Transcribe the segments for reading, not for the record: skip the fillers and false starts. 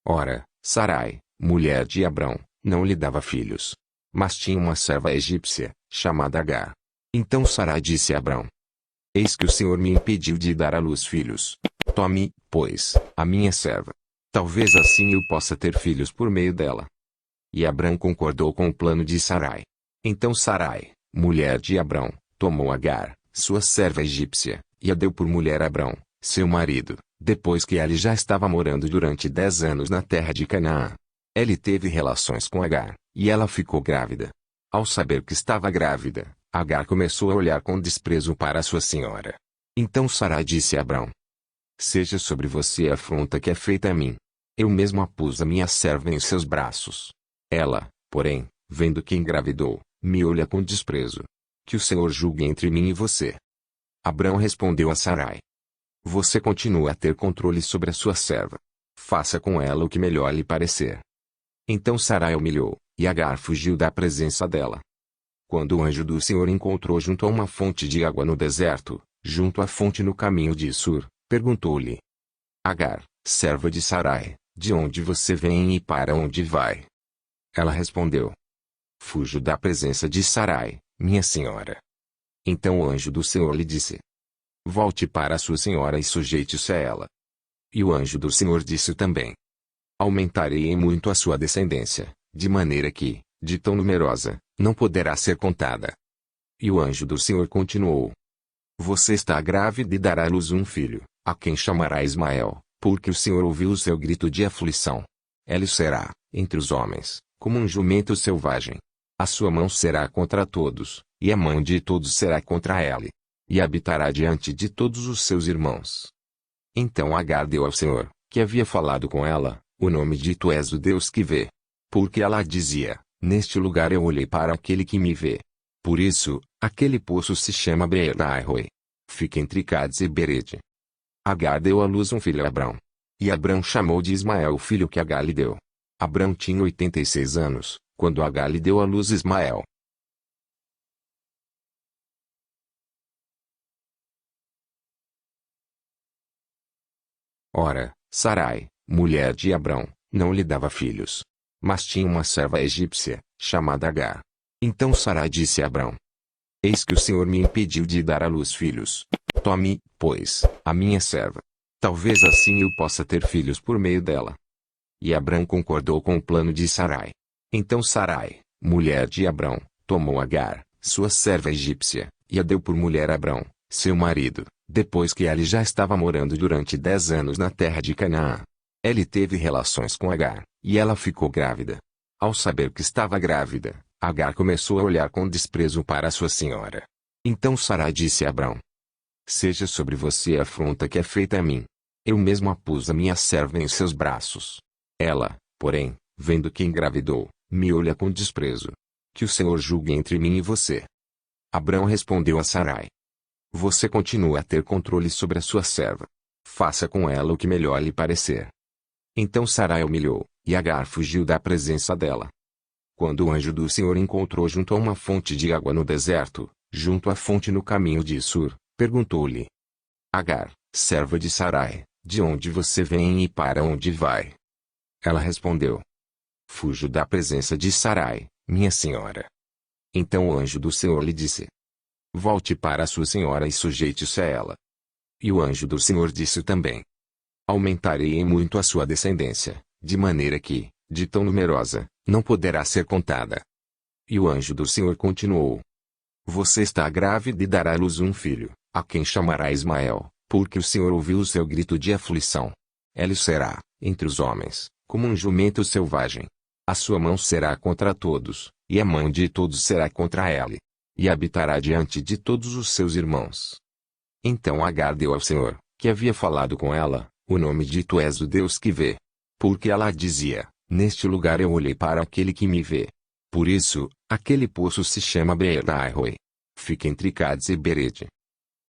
Ora, Sarai, mulher de Abrão, não lhe dava filhos. Mas tinha uma serva egípcia, chamada Agar. Então Sarai disse a Abrão: Eis que o Senhor me impediu de dar à luz filhos. Tome, pois, a minha serva. Talvez assim eu possa ter filhos por meio dela. E Abrão concordou com o plano de Sarai. Então Sarai, mulher de Abrão, tomou Agar, sua serva egípcia, e a deu por mulher a Abrão, seu marido, depois que ele já estava morando durante 10 anos na terra de Canaã. Ele teve relações com Agar, e ela ficou grávida. Ao saber que estava grávida, Agar começou a olhar com desprezo para sua senhora. Então Sarai disse a Abrão: Seja sobre você a afronta que é feita a mim. Eu mesmo a pus a minha serva em seus braços. Ela, porém, vendo que engravidou, me olha com desprezo. Que o Senhor julgue entre mim e você. Abrão respondeu a Sarai: Você continua a ter controle sobre a sua serva. Faça com ela o que melhor lhe parecer. Então Sarai humilhou, e Agar fugiu da presença dela. Quando o anjo do Senhor encontrou junto a uma fonte de água no deserto, junto à fonte no caminho de Sur, perguntou-lhe: Agar, serva de Sarai, de onde você vem e para onde vai? Ela respondeu: Fujo da presença de Sarai, minha senhora. Então o anjo do Senhor lhe disse: Volte para sua senhora e sujeite-se a ela. E o anjo do Senhor disse também: Aumentarei em muito a sua descendência, de maneira que, de tão numerosa, não poderá ser contada. E o anjo do Senhor continuou: Você está grávida e dará à luz um filho, a quem chamará Ismael, porque o Senhor ouviu o seu grito de aflição. Ele será, entre os homens, como um jumento selvagem. A sua mão será contra todos, e a mão de todos será contra ele. E habitará diante de todos os seus irmãos. Então Agar deu ao Senhor, que havia falado com ela, o nome de Tu és o Deus que vê. Porque ela dizia: Neste lugar eu olhei para aquele que me vê. Por isso, aquele poço se chama Beer-Lahai-Roi. Fica entre Cádiz e Berede. Agar deu à luz um filho a Abrão. E Abrão chamou de Ismael o filho que Agar lhe deu. Abrão tinha 86 anos, quando Agar lhe deu à luz Ismael. Ora, Sarai, mulher de Abrão, não lhe dava filhos. Mas tinha uma serva egípcia, chamada Agar. Então Sarai disse a Abrão: Eis que o Senhor me impediu de dar à luz filhos. Tome, pois, a minha serva. Talvez assim eu possa ter filhos por meio dela. E Abrão concordou com o plano de Sarai. Então Sarai, mulher de Abrão, tomou Agar, sua serva egípcia, e a deu por mulher a Abrão, seu marido, depois que ele já estava morando durante 10 anos na terra de Canaã. Ele teve relações com Agar, e ela ficou grávida. Ao saber que estava grávida, Agar começou a olhar com desprezo para sua senhora. Então Sarai disse a Abrão: Seja sobre você a afronta que é feita a mim. Eu mesmo a pus a minha serva em seus braços. Ela, porém, vendo que engravidou, me olha com desprezo. Que o Senhor julgue entre mim e você. Abrão respondeu a Sarai: Você continua a ter controle sobre a sua serva. Faça com ela o que melhor lhe parecer. Então Sarai humilhou, e Agar fugiu da presença dela. Quando o anjo do Senhor encontrou junto a uma fonte de água no deserto, junto à fonte no caminho de Sur, perguntou-lhe: Agar, serva de Sarai, de onde você vem e para onde vai? Ela respondeu: Fujo da presença de Sarai, minha senhora. Então o anjo do Senhor lhe disse: Volte para sua senhora e sujeite-se a ela. E o anjo do Senhor disse também: Aumentarei em muito a sua descendência, de maneira que, de tão numerosa, não poderá ser contada. E o anjo do Senhor continuou: Você está grávida e dará à luz um filho, a quem chamará Ismael, porque o Senhor ouviu o seu grito de aflição. Ele será, entre os homens, como um jumento selvagem. A sua mão será contra todos, e a mão de todos será contra ele. E habitará diante de todos os seus irmãos. Então Agar deu ao Senhor, que havia falado com ela, o nome de Tu és o Deus que vê. Porque ela dizia: Neste lugar eu olhei para aquele que me vê. Por isso, aquele poço se chama Beer-Lahai-Roi. Fica entre Cádiz e Berede.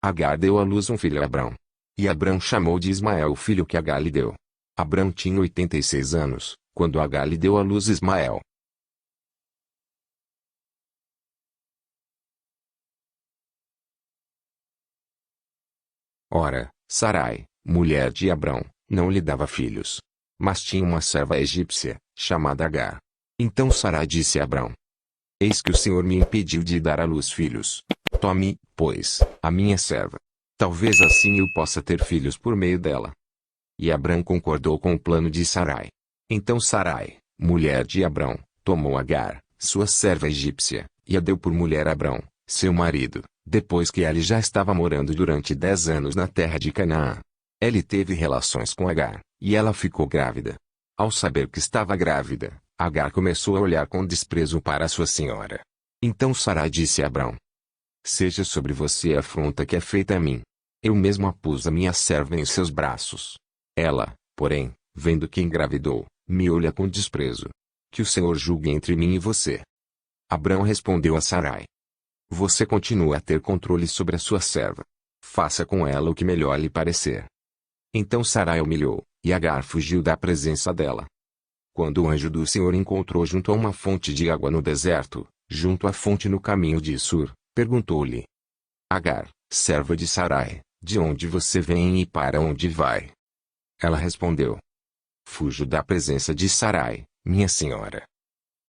Agar deu à luz um filho a Abrão. E Abrão chamou de Ismael o filho que Agar lhe deu. Abrão tinha 86 anos, quando Agar lhe deu à luz Ismael. Ora, Sarai, mulher de Abrão, não lhe dava filhos. mas tinha uma serva egípcia, chamada Agar. Então Sarai disse a Abrão: Eis que o Senhor me impediu de dar à luz filhos. Tome, pois, a minha serva. Talvez assim eu possa ter filhos por meio dela. E Abrão concordou com o plano de Sarai. Então Sarai, mulher de Abrão, tomou Agar, sua serva egípcia, e a deu por mulher a Abrão, seu marido, depois que ele já estava morando durante 10 anos na terra de Canaã. Ele teve relações com Agar, e ela ficou grávida. Ao saber que estava grávida, Agar começou a olhar com desprezo para sua senhora. Então Sarai disse a Abrão: Seja sobre você a afronta que é feita a mim. Eu mesma pus a minha serva em seus braços. Ela, porém, vendo que engravidou, me olha com desprezo. Que o Senhor julgue entre mim e você. Abrão respondeu a Sarai: Você continua a ter controle sobre a sua serva. Faça com ela o que melhor lhe parecer. Então Sarai humilhou, e Agar fugiu da presença dela. Quando o anjo do Senhor encontrou junto a uma fonte de água no deserto, junto à fonte no caminho de Sur, perguntou-lhe: Agar, serva de Sarai, de onde você vem e para onde vai? Ela respondeu: Fujo da presença de Sarai, minha senhora.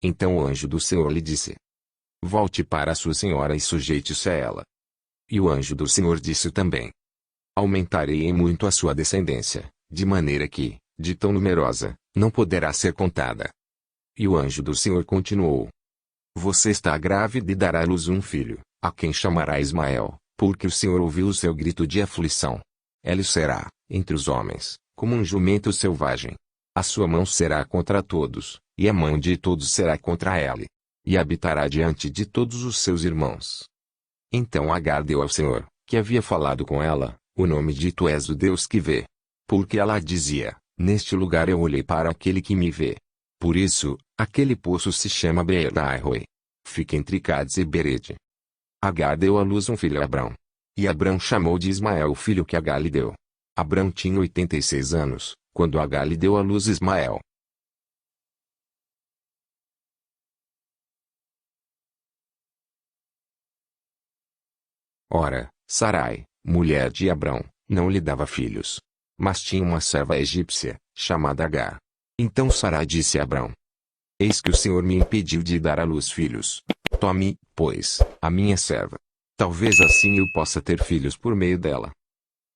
Então o anjo do Senhor lhe disse: Volte para sua senhora e sujeite-se a ela. E o anjo do Senhor disse também: Aumentarei em muito a sua descendência, de maneira que, de tão numerosa, não poderá ser contada. E o anjo do Senhor continuou: Você está grávida e dará à luz um filho, a quem chamará Ismael, porque o Senhor ouviu o seu grito de aflição. Ele será, entre os homens, como um jumento selvagem. A sua mão será contra todos, e a mão de todos será contra ele. E habitará diante de todos os seus irmãos. Então Agar deu ao Senhor, que havia falado com ela, o nome de Tu és o Deus que vê. Porque ela dizia: Neste lugar eu olhei para aquele que me vê. Por isso, aquele poço se chama Beer-Lahai-Roi. Fica entre Cades e Berede. Agar deu à luz um filho a Abrão. E Abrão chamou de Ismael o filho que Agar lhe deu. Abrão tinha 86 anos, quando Agar lhe deu à luz Ismael. Ora, Sarai, mulher de Abrão, não lhe dava filhos. Mas tinha uma serva egípcia, chamada Agar. Então Sarai disse a Abrão: Eis que o Senhor me impediu de dar à luz filhos. Tome, pois, a minha serva. Talvez assim eu possa ter filhos por meio dela.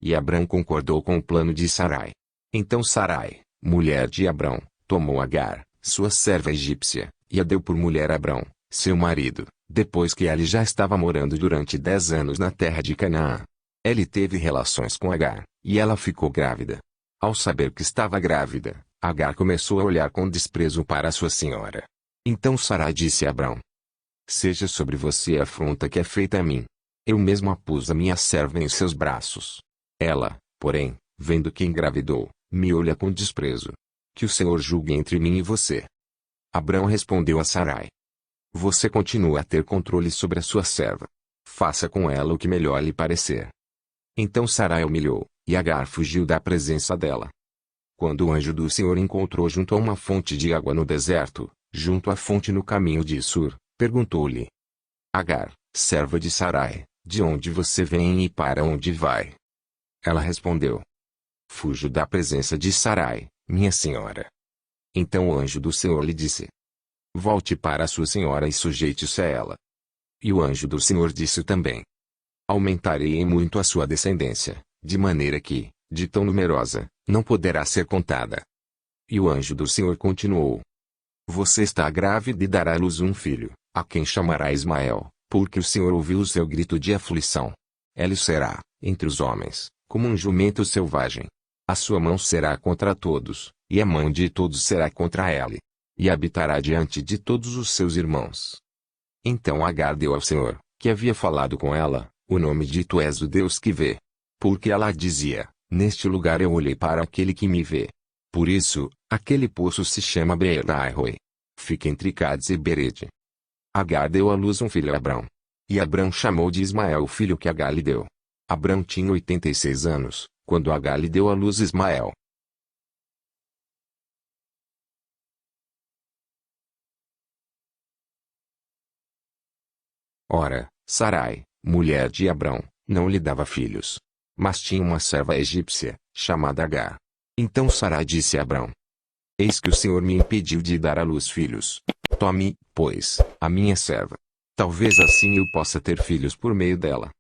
E Abrão concordou com o plano de Sarai. Então Sarai, mulher de Abrão, tomou Agar, sua serva egípcia, e a deu por mulher a Abrão, seu marido, depois que ele já estava morando durante 10 anos na terra de Canaã. Ele teve relações com Agar, e ela ficou grávida. Ao saber que estava grávida, Agar começou a olhar com desprezo para sua senhora. Então Sarai disse a Abrão: Seja sobre você a afronta que é feita a mim. Eu mesma pus a minha serva em seus braços. Ela, porém, vendo que engravidou, me olha com desprezo. Que o Senhor julgue entre mim e você. Abrão respondeu a Sarai: Você continua a ter controle sobre a sua serva. Faça com ela o que melhor lhe parecer. Então Sarai humilhou, e Agar fugiu da presença dela. Quando o anjo do Senhor encontrou junto a uma fonte de água no deserto, junto à fonte no caminho de Sur, perguntou-lhe: Agar, serva de Sarai, de onde você vem e para onde vai? Ela respondeu: Fujo da presença de Sarai, minha senhora. Então o anjo do Senhor lhe disse: Volte para sua senhora e sujeite-se a ela. E o anjo do Senhor disse também: Aumentarei em muito a sua descendência, de maneira que, de tão numerosa, não poderá ser contada. E o anjo do Senhor continuou: Você está grávida e dará à luz um filho, a quem chamará Ismael, porque o Senhor ouviu o seu grito de aflição. Ele será, entre os homens, como um jumento selvagem. A sua mão será contra todos, e a mão de todos será contra ele. E habitará diante de todos os seus irmãos. Então Agar deu ao Senhor, que havia falado com ela, o nome de Tu és o Deus que vê. Porque ela dizia: Neste lugar eu olhei para aquele que me vê. Por isso, aquele poço se chama Beer-Lahai-Roi. Fica entre Cades e Berede. Agar deu à luz um filho a Abrão. E Abrão chamou de Ismael o filho que Agar lhe deu. Abrão tinha 86 anos, quando Agar lhe deu à luz Ismael. Ora, Sarai, mulher de Abrão, não lhe dava filhos. Mas tinha uma serva egípcia, chamada Agar. Então Sarai disse a Abrão: Eis que o Senhor me impediu de dar à luz filhos. Tome, pois, a minha serva. Talvez assim eu possa ter filhos por meio dela.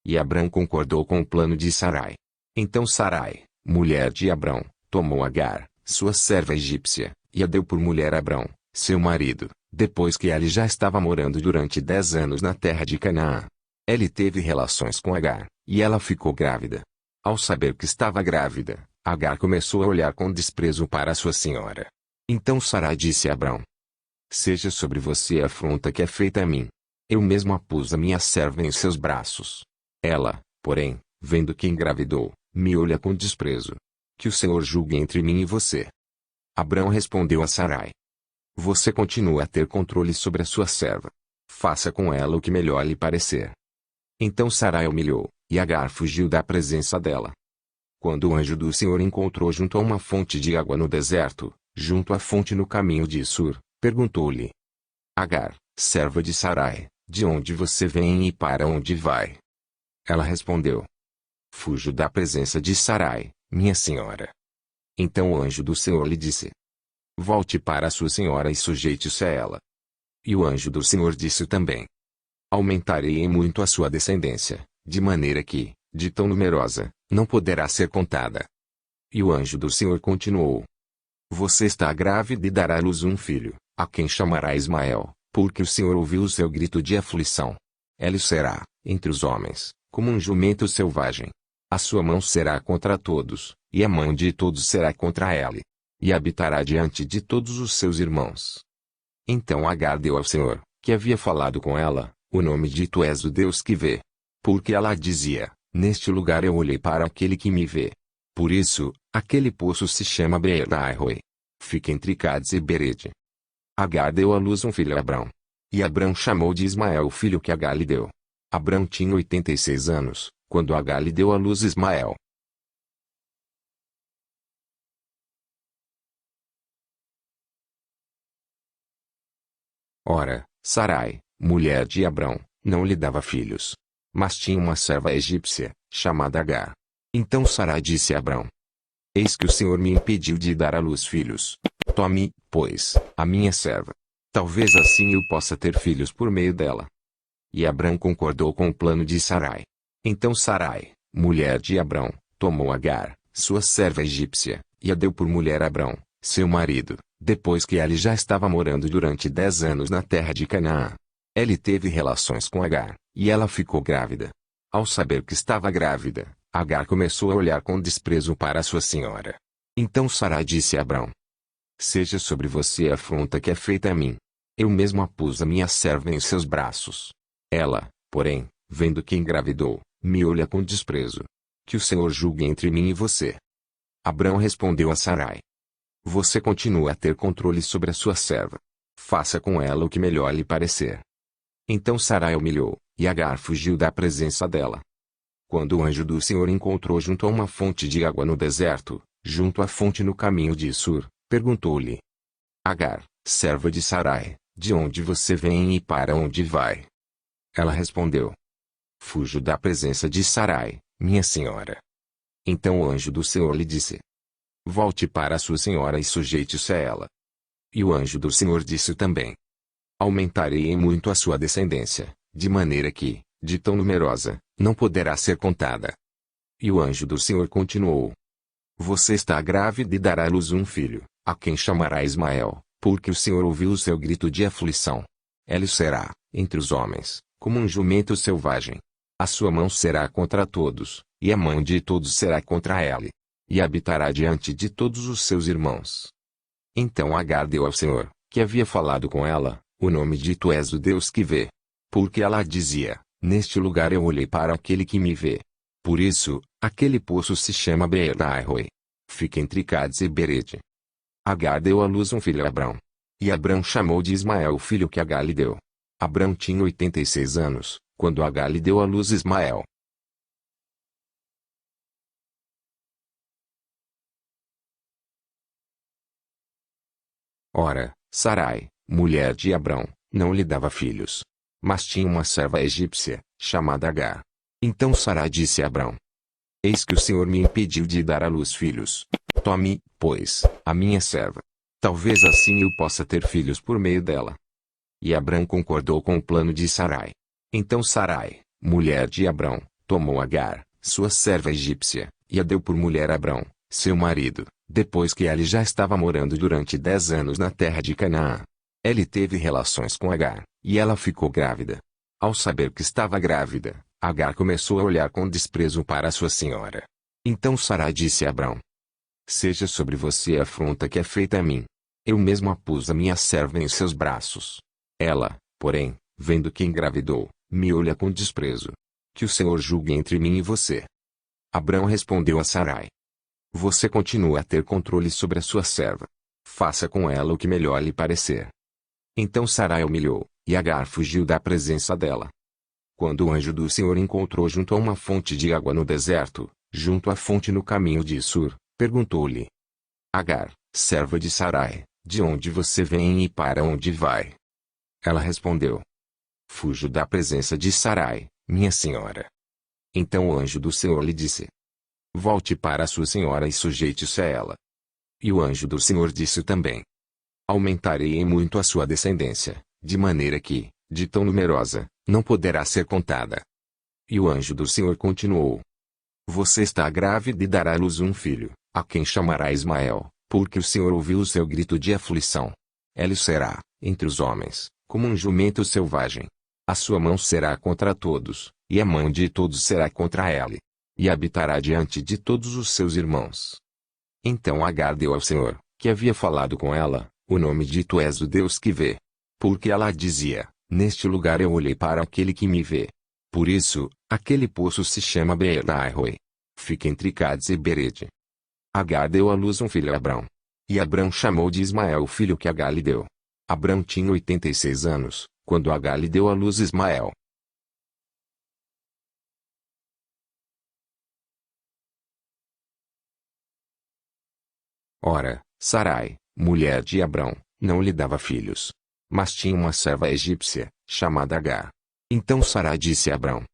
E Abrão concordou com o plano de Sarai. Então Sarai, mulher de Abrão, tomou Agar, sua serva egípcia, e a deu por mulher a Abrão, seu marido, depois que ele já estava morando durante 10 anos na terra de Canaã. Ele teve relações com Agar, e ela ficou grávida. Ao saber que estava grávida, Agar começou a olhar com desprezo para sua senhora. Então Sarai disse a Abrão: Seja sobre você a afronta que é feita a mim. Eu mesmo a pus a minha serva em seus braços. Ela, porém, vendo que engravidou, me olha com desprezo. Que o Senhor julgue entre mim e você. Abrão respondeu a Sarai: Você continua a ter controle sobre a sua serva. Faça com ela o que melhor lhe parecer. Então Sarai humilhou, e Agar fugiu da presença dela. Quando o anjo do Senhor encontrou junto a uma fonte de água no deserto, junto à fonte no caminho de Sur, perguntou-lhe: Agar, serva de Sarai, de onde você vem e para onde vai? Ela respondeu: Fujo da presença de Sarai, minha senhora. Então o anjo do Senhor lhe disse: Volte para sua senhora e sujeite-se a ela. E o anjo do Senhor disse também: Aumentarei em muito a sua descendência, de maneira que, de tão numerosa, não poderá ser contada. E o anjo do Senhor continuou: Você está grávida e dará à luz um filho, a quem chamará Ismael, porque o Senhor ouviu o seu grito de aflição. Ele será, entre os homens, como um jumento selvagem. A sua mão será contra todos, e a mão de todos será contra ele. E habitará diante de todos os seus irmãos. Então Agar deu ao Senhor, que havia falado com ela, o nome de Tu és o Deus que vê. Porque ela dizia: Neste lugar eu olhei para aquele que me vê. Por isso, aquele poço se chama Beer-Lahai-Roi. Fica entre Cádiz e Berede. Agar deu à luz um filho a Abrão. E Abrão chamou de Ismael o filho que Agar lhe deu. Abrão tinha 86 anos, quando Agar lhe deu à luz Ismael. Ora, Sarai, mulher de Abrão, não lhe dava filhos. Mas tinha uma serva egípcia, chamada Agar. Então Sarai disse a Abrão: Eis que o Senhor me impediu de dar à luz filhos. Tome, pois, a minha serva. Talvez assim eu possa ter filhos por meio dela. E Abrão concordou com o plano de Sarai. Então Sarai, mulher de Abrão, tomou Agar, sua serva egípcia, e a deu por mulher a Abrão, seu marido, depois que ele já estava morando durante 10 anos na terra de Canaã. Ele teve relações com Agar, e ela ficou grávida. Ao saber que estava grávida, Agar começou a olhar com desprezo para sua senhora. Então Sarai disse a Abrão: Seja sobre você a afronta que é feita a mim. Eu mesmo a pus a minha serva em seus braços. Ela, porém, vendo que engravidou, me olha com desprezo. Que o Senhor julgue entre mim e você. Abrão respondeu a Sarai: Você continua a ter controle sobre a sua serva. Faça com ela o que melhor lhe parecer. Então Sarai humilhou, e Agar fugiu da presença dela. Quando o anjo do Senhor encontrou junto a uma fonte de água no deserto, junto à fonte no caminho de Sur, perguntou-lhe: Agar, serva de Sarai, de onde você vem e para onde vai? Ela respondeu: Fujo da presença de Sarai, minha senhora. Então o anjo do Senhor lhe disse: Volte para sua senhora e sujeite-se a ela. E o anjo do Senhor disse também: Aumentarei em muito a sua descendência, de maneira que, de tão numerosa, não poderá ser contada. E o anjo do Senhor continuou: Você está grávida e dará à luz um filho, a quem chamará Ismael, porque o Senhor ouviu o seu grito de aflição. Ele será, entre os homens, como um jumento selvagem. A sua mão será contra todos, e a mão de todos será contra ele. E habitará diante de todos os seus irmãos. Então Agar deu ao Senhor, que havia falado com ela, o nome de Tu és o Deus que vê. Porque ela dizia: Neste lugar eu olhei para aquele que me vê. Por isso, aquele poço se chama Beer-Lahai-Roi. Fica entre Cádiz e Berede. Agar deu à luz um filho a Abrão. E Abrão chamou de Ismael o filho que Agar lhe deu. Abrão tinha 86 anos, quando Agar lhe deu à luz Ismael. Ora, Sarai, mulher de Abrão, não lhe dava filhos. Mas tinha uma serva egípcia, chamada Agar. Então Sarai disse a Abrão: Eis que o Senhor me impediu de dar à luz filhos. Tome, pois, a minha serva. Talvez assim eu possa ter filhos por meio dela. E Abrão concordou com o plano de Sarai. Então Sarai, mulher de Abrão, tomou Agar, sua serva egípcia, e a deu por mulher a Abrão, seu marido, depois que ele já estava morando durante 10 anos na terra de Canaã. Ele teve relações com Agar, e ela ficou grávida. Ao saber que estava grávida, Agar começou a olhar com desprezo para sua senhora. Então Sarai disse a Abrão: Seja sobre você a afronta que é feita a mim. Eu mesma pus a minha serva em seus braços. Ela, porém, vendo que engravidou, me olha com desprezo. Que o Senhor julgue entre mim e você. Abrão respondeu a Sarai: Você continua a ter controle sobre a sua serva. Faça com ela o que melhor lhe parecer. Então Sarai humilhou, e Agar fugiu da presença dela. Quando o anjo do Senhor encontrou junto a uma fonte de água no deserto, junto à fonte no caminho de Sur, perguntou-lhe: Agar, serva de Sarai, de onde você vem e para onde vai? Ela respondeu: Fujo da presença de Sarai, minha senhora. Então o anjo do Senhor lhe disse: Volte para sua senhora e sujeite-se a ela. E o anjo do Senhor disse também: Aumentarei em muito a sua descendência, de maneira que, de tão numerosa, não poderá ser contada. E o anjo do Senhor continuou: Você está grávida e dará à luz um filho, a quem chamará Ismael, porque o Senhor ouviu o seu grito de aflição. Ele será, entre os homens, como um jumento selvagem. A sua mão será contra todos, e a mão de todos será contra ele. E habitará diante de todos os seus irmãos. Então Agar deu ao Senhor, que havia falado com ela, o nome de Tu és o Deus que vê. Porque ela dizia: Neste lugar eu olhei para aquele que me vê. Por isso, aquele poço se chama Beer-Lahai-roi. Fica entre Cades e Berede. Agar deu à luz um filho a Abrão. E Abrão chamou de Ismael o filho que Agar lhe deu. Abrão tinha 86 anos, quando Agar lhe deu à luz Ismael. Ora, Sarai, mulher de Abrão, não lhe dava filhos. Mas tinha uma serva egípcia, chamada Agar. Então Sarai disse a Abrão: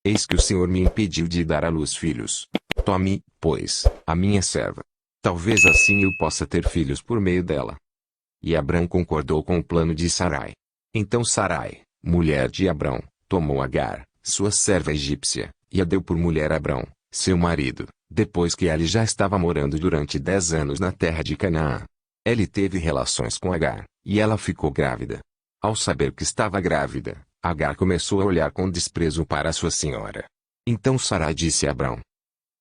Eis que o Senhor me impediu de dar à luz filhos. Tome, pois, a minha serva. Talvez assim eu possa ter filhos por meio dela. E Abrão concordou com o plano de Sarai. Então Sarai, mulher de Abrão, tomou Agar, sua serva egípcia, e a deu por mulher a Abrão, seu marido, depois que ele já estava morando durante 10 anos na terra de Canaã. Ele teve relações com Agar, e ela ficou grávida. Ao saber que estava grávida, Agar começou a olhar com desprezo para sua senhora. Então Sarai disse a Abrão: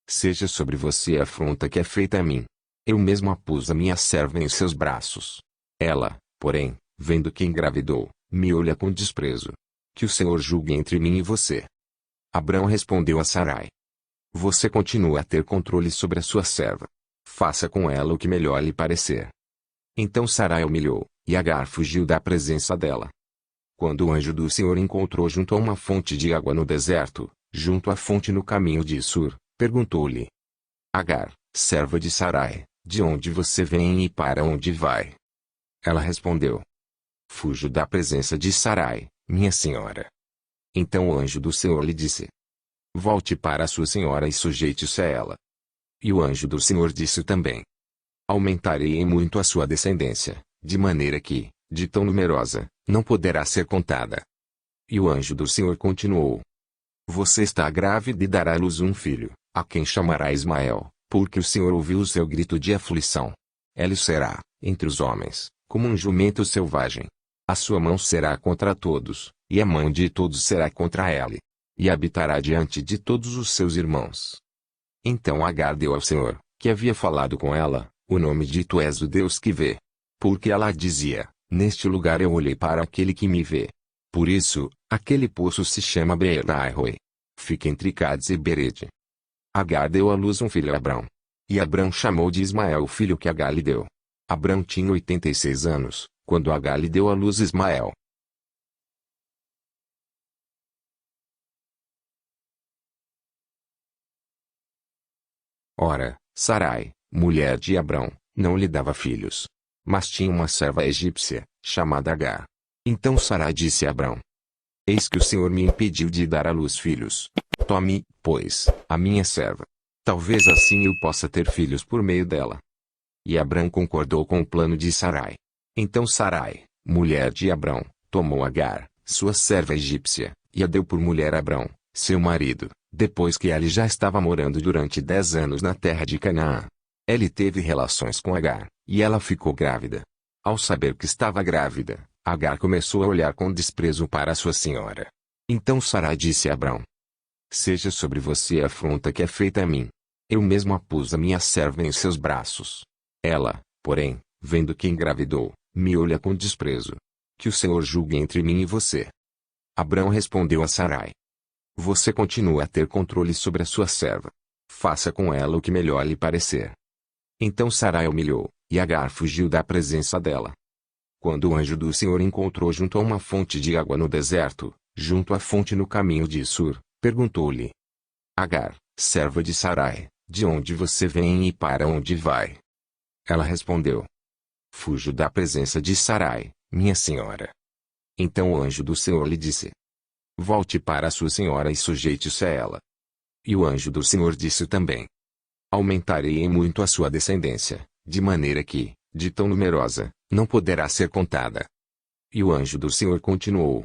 Seja sobre você a afronta que é feita a mim. Eu mesma pus a minha serva em seus braços. Ela, porém, vendo que engravidou, me olha com desprezo. Que o Senhor julgue entre mim e você. Abrão respondeu a Sarai: Você continua a ter controle sobre a sua serva. Faça com ela o que melhor lhe parecer. Então Sarai humilhou, e Agar fugiu da presença dela. Quando o anjo do Senhor encontrou junto a uma fonte de água no deserto, junto à fonte no caminho de Sur, perguntou-lhe: Agar, serva de Sarai, de onde você vem e para onde vai? Ela respondeu: Fujo da presença de Sarai, minha senhora. Então o anjo do Senhor lhe disse: Volte para sua senhora e sujeite-se a ela. E o anjo do Senhor disse também: Aumentarei em muito a sua descendência, de maneira que, de tão numerosa, não poderá ser contada. E o anjo do Senhor continuou: Você está grávida e dará à luz um filho, a quem chamará Ismael, porque o Senhor ouviu o seu grito de aflição. Ele será, entre os homens, como um jumento selvagem. A sua mão será contra todos, e a mão de todos será contra ele. E habitará diante de todos os seus irmãos. Então Agar deu ao Senhor, que havia falado com ela, o nome de Tu és o Deus que vê. Porque ela dizia: Neste lugar eu olhei para aquele que me vê. Por isso, aquele poço se chama Beer-Lahai-roi. Fica entre Cades e Berede. Agar deu à luz um filho a Abrão. E Abrão chamou de Ismael o filho que Agar lhe deu. Abrão tinha 86 anos, quando Agar lhe deu à luz Ismael. Ora, Sarai, mulher de Abrão, não lhe dava filhos. Mas tinha uma serva egípcia, chamada Agar. Então Sarai disse a Abrão: Eis que o Senhor me impediu de dar à luz filhos. Tome, pois, a minha serva. Talvez assim eu possa ter filhos por meio dela. E Abrão concordou com o plano de Sarai. Então Sarai, mulher de Abrão, tomou Agar, sua serva egípcia, e a deu por mulher a Abrão, seu marido, depois que ele já estava morando durante 10 anos na terra de Canaã. Ele teve relações com Agar, e ela ficou grávida. Ao saber que estava grávida, Agar começou a olhar com desprezo para sua senhora. Então Sarai disse a Abrão: seja sobre você a afronta que é feita a mim. Eu mesmo pus a minha serva em seus braços. Ela, porém, vendo que engravidou, me olha com desprezo. Que o Senhor julgue entre mim e você. Abrão respondeu a Sarai: você continua a ter controle sobre a sua serva. Faça com ela o que melhor lhe parecer. Então Sarai humilhou, e Agar fugiu da presença dela. Quando o anjo do Senhor encontrou junto a uma fonte de água no deserto, junto à fonte no caminho de Sur, perguntou-lhe: Agar, serva de Sarai, de onde você vem e para onde vai? Ela respondeu: fujo da presença de Sarai, minha senhora. Então o anjo do Senhor lhe disse: volte para sua senhora e sujeite-se a ela. E o anjo do Senhor disse também: aumentarei em muito a sua descendência, de maneira que, de tão numerosa, não poderá ser contada. E o anjo do Senhor continuou: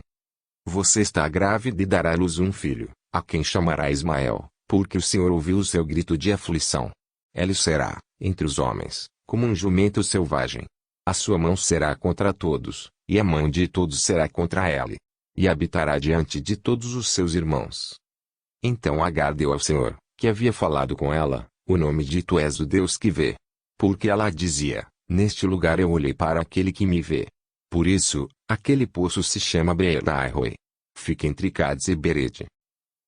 você está grávida e dará à luz um filho, a quem chamará Ismael, porque o Senhor ouviu o seu grito de aflição. Ele será, entre os homens, como um jumento selvagem. A sua mão será contra todos, e a mão de todos será contra ele. E habitará diante de todos os seus irmãos. Então Agar deu ao Senhor, que havia falado com ela, o nome de Tu és o Deus que vê. Porque ela dizia: neste lugar eu olhei para aquele que me vê. Por isso, aquele poço se chama Beer-Lahai-Roi. Fica entre Cades e Berede.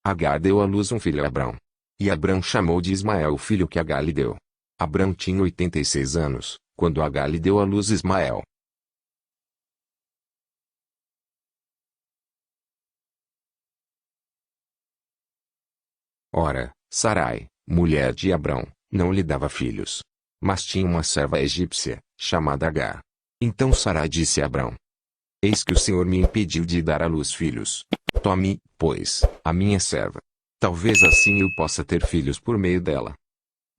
Agar deu à luz um filho a Abrão. E Abrão chamou de Ismael o filho que Agar lhe deu. Abrão tinha 86 anos, quando Agar lhe deu à luz Ismael. Ora, Sarai, mulher de Abrão, não lhe dava filhos. Mas tinha uma serva egípcia, chamada Agar. Então Sarai disse a Abrão: eis que o Senhor me impediu de dar à luz filhos. Tome, pois, a minha serva. Talvez assim eu possa ter filhos por meio dela.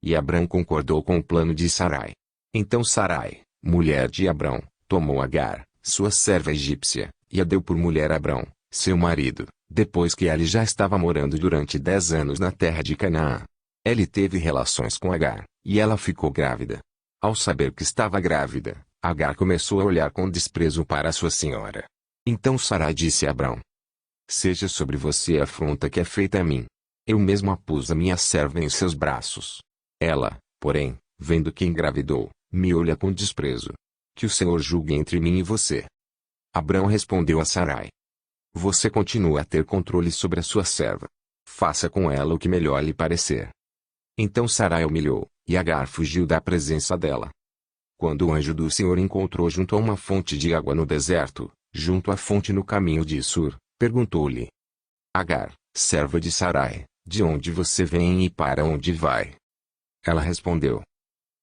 E Abrão concordou com o plano de Sarai. Então Sarai, mulher de Abrão, tomou Agar, sua serva egípcia, e a deu por mulher a Abrão, seu marido, depois que ele já estava morando durante 10 anos na terra de Canaã. Ele teve relações com Agar, e ela ficou grávida. Ao saber que estava grávida, Agar começou a olhar com desprezo para sua senhora. Então Sarai disse a Abrão: seja sobre você a afronta que é feita a mim. Eu mesmo pus a minha serva em seus braços. Ela, porém, vendo que engravidou, me olha com desprezo. Que o Senhor julgue entre mim e você. Abrão respondeu a Sarai: você continua a ter controle sobre a sua serva. Faça com ela o que melhor lhe parecer. Então Sarai humilhou, e Agar fugiu da presença dela. Quando o anjo do Senhor encontrou junto a uma fonte de água no deserto, junto à fonte no caminho de Sur, perguntou-lhe: Agar, serva de Sarai, de onde você vem e para onde vai? Ela respondeu: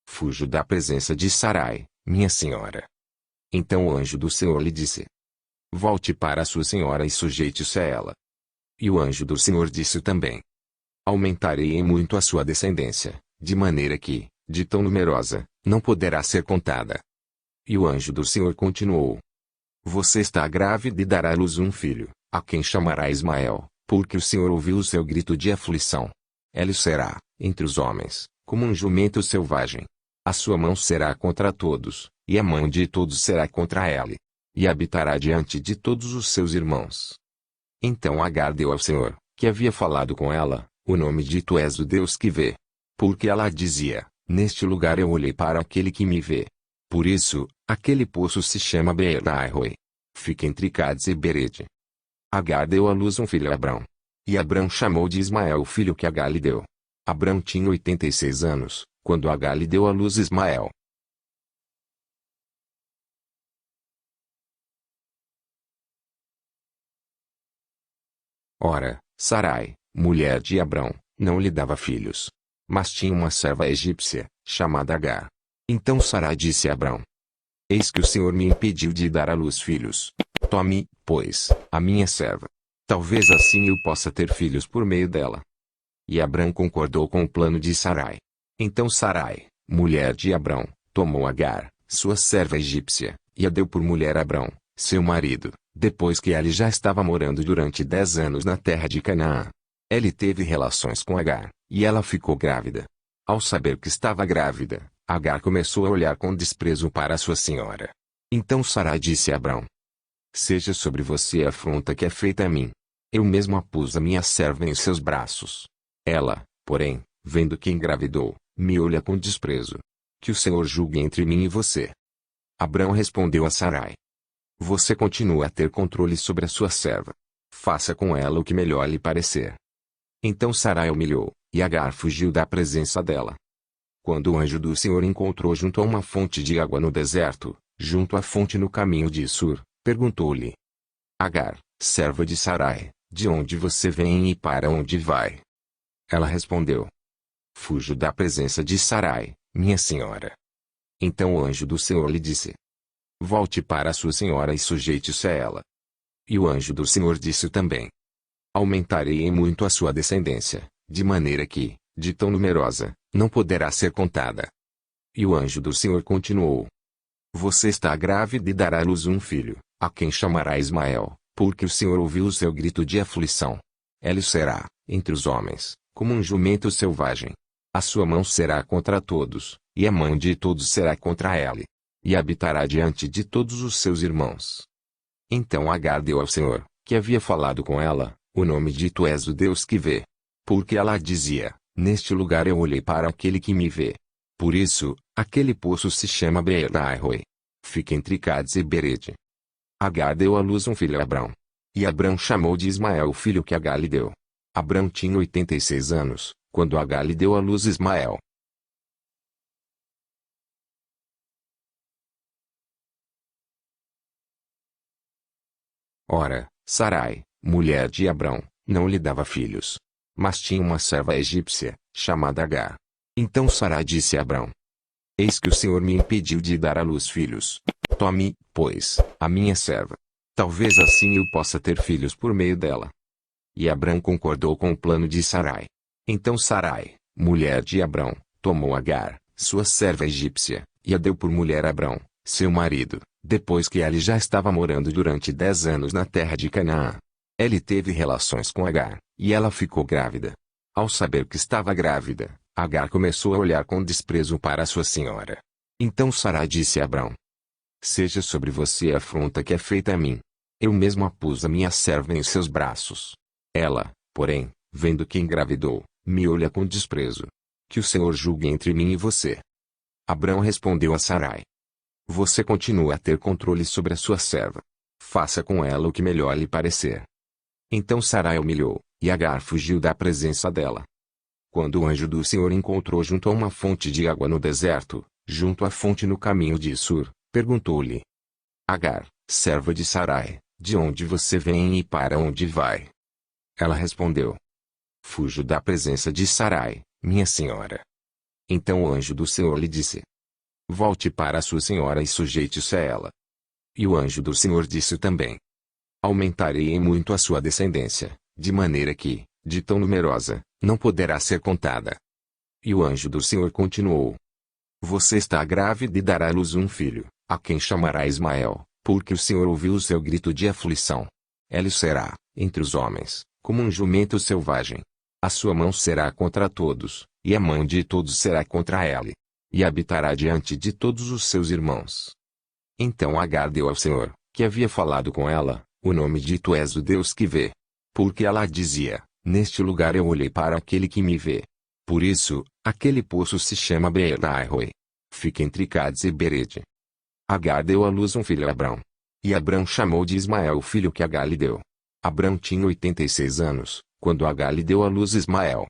fujo da presença de Sarai, minha senhora. Então o anjo do Senhor lhe disse: volte para sua senhora e sujeite-se a ela. E o anjo do Senhor disse também: aumentarei em muito a sua descendência, de maneira que, de tão numerosa, não poderá ser contada. E o anjo do Senhor continuou: você está grávida e dará à luz um filho, a quem chamará Ismael, porque o Senhor ouviu o seu grito de aflição. Ele será, entre os homens, como um jumento selvagem. A sua mão será contra todos, e a mão de todos será contra ele. E habitará diante de todos os seus irmãos. Então Agar deu ao Senhor, que havia falado com ela, o nome de Tu és o Deus que vê. Porque ela dizia: neste lugar eu olhei para aquele que me vê. Por isso, aquele poço se chama Beer-Lahai-Roi. Fica entre Cades e Berede. Agar deu à luz um filho a Abrão. E Abrão chamou de Ismael o filho que Agar lhe deu. Abrão tinha 86 anos, quando Agar lhe deu à luz Ismael. Ora, Sarai, mulher de Abrão, não lhe dava filhos. Mas tinha uma serva egípcia, chamada Agar. Então Sarai disse a Abrão: eis que o Senhor me impediu de dar à luz filhos. Tome, pois, a minha serva. Talvez assim eu possa ter filhos por meio dela. E Abrão concordou com o plano de Sarai. Então Sarai, mulher de Abrão, tomou Agar, sua serva egípcia, e a deu por mulher a Abrão, seu marido, depois que ele já estava morando durante 10 anos na terra de Canaã. Ele teve relações com Agar, e ela ficou grávida. Ao saber que estava grávida, Agar começou a olhar com desprezo para sua senhora. Então Sarai disse a Abrão: seja sobre você a afronta que é feita a mim. Eu mesmo a pus a minha serva em seus braços. Ela, porém, vendo que engravidou, me olha com desprezo. Que o Senhor julgue entre mim e você. Abrão respondeu a Sarai: você continua a ter controle sobre a sua serva. Faça com ela o que melhor lhe parecer. Então Sarai humilhou, e Agar fugiu da presença dela. Quando o anjo do Senhor encontrou junto a uma fonte de água no deserto, junto à fonte no caminho de Sur, perguntou-lhe: Agar, serva de Sarai, de onde você vem e para onde vai? Ela respondeu: fujo da presença de Sarai, minha senhora. Então o anjo do Senhor lhe disse: volte para sua senhora e sujeite-se a ela. E o anjo do Senhor disse também: aumentarei em muito a sua descendência, de maneira que, de tão numerosa, não poderá ser contada. E o anjo do Senhor continuou: você está grávida e dará à luz um filho, a quem chamará Ismael, porque o Senhor ouviu o seu grito de aflição. Ele será, entre os homens, como um jumento selvagem. A sua mão será contra todos, e a mão de todos será contra ele. E habitará diante de todos os seus irmãos. Então Agar deu ao Senhor, que havia falado com ela, o nome de Tu és o Deus que vê. Porque ela dizia: neste lugar eu olhei para aquele que me vê. Por isso, aquele poço se chama Beer-Lahai-Roi. Fica entre Cades e Bered. Agar deu à luz um filho a Abrão. E Abrão chamou de Ismael o filho que Agar lhe deu. Abrão tinha 86 anos, quando Agar lhe deu à luz Ismael. Ora, Sarai, mulher de Abrão, não lhe dava filhos. Mas tinha uma serva egípcia, chamada Agar. Então Sarai disse a Abrão: eis que o Senhor me impediu de dar à luz filhos. Tome, pois, a minha serva. Talvez assim eu possa ter filhos por meio dela. E Abrão concordou com o plano de Sarai. Então Sarai, mulher de Abrão, tomou Agar, sua serva egípcia, e a deu por mulher a Abrão, seu marido, depois que ele já estava morando durante 10 anos na terra de Canaã. Ele teve relações com Agar, e ela ficou grávida. Ao saber que estava grávida, Agar começou a olhar com desprezo para sua senhora. Então Sarai disse a Abrão: seja sobre você a afronta que é feita a mim. Eu mesmo a pus a minha serva em seus braços. Ela, porém, vendo que engravidou, me olha com desprezo. Que o Senhor julgue entre mim e você. Abrão respondeu a Sarai: você continua a ter controle sobre a sua serva. Faça com ela o que melhor lhe parecer. Então Sarai humilhou, e Agar fugiu da presença dela. Quando o anjo do Senhor encontrou junto a uma fonte de água no deserto, junto à fonte no caminho de Sur, perguntou-lhe: Agar, serva de Sarai, de onde você vem e para onde vai? Ela respondeu: fujo da presença de Sarai, minha senhora. Então o anjo do Senhor lhe disse: volte para sua senhora e sujeite-se a ela. E o anjo do Senhor disse também: aumentarei em muito a sua descendência, de maneira que, de tão numerosa, não poderá ser contada. E o anjo do Senhor continuou: você está grávida e dará à luz um filho, a quem chamará Ismael, porque o Senhor ouviu o seu grito de aflição. Ele será, entre os homens, como um jumento selvagem. A sua mão será contra todos, e a mão de todos será contra ele. E habitará diante de todos os seus irmãos. Então Agar deu ao Senhor, que havia falado com ela, o nome de Tu és o Deus que vê. Porque ela dizia: neste lugar eu olhei para aquele que me vê. Por isso, aquele poço se chama Beer-Lahai-Roi. Fica entre Cades e Bered. Agar deu à luz um filho a Abrão. E Abrão chamou de Ismael o filho que Agar lhe deu. Abrão tinha 86 anos, quando Agar lhe deu à luz Ismael.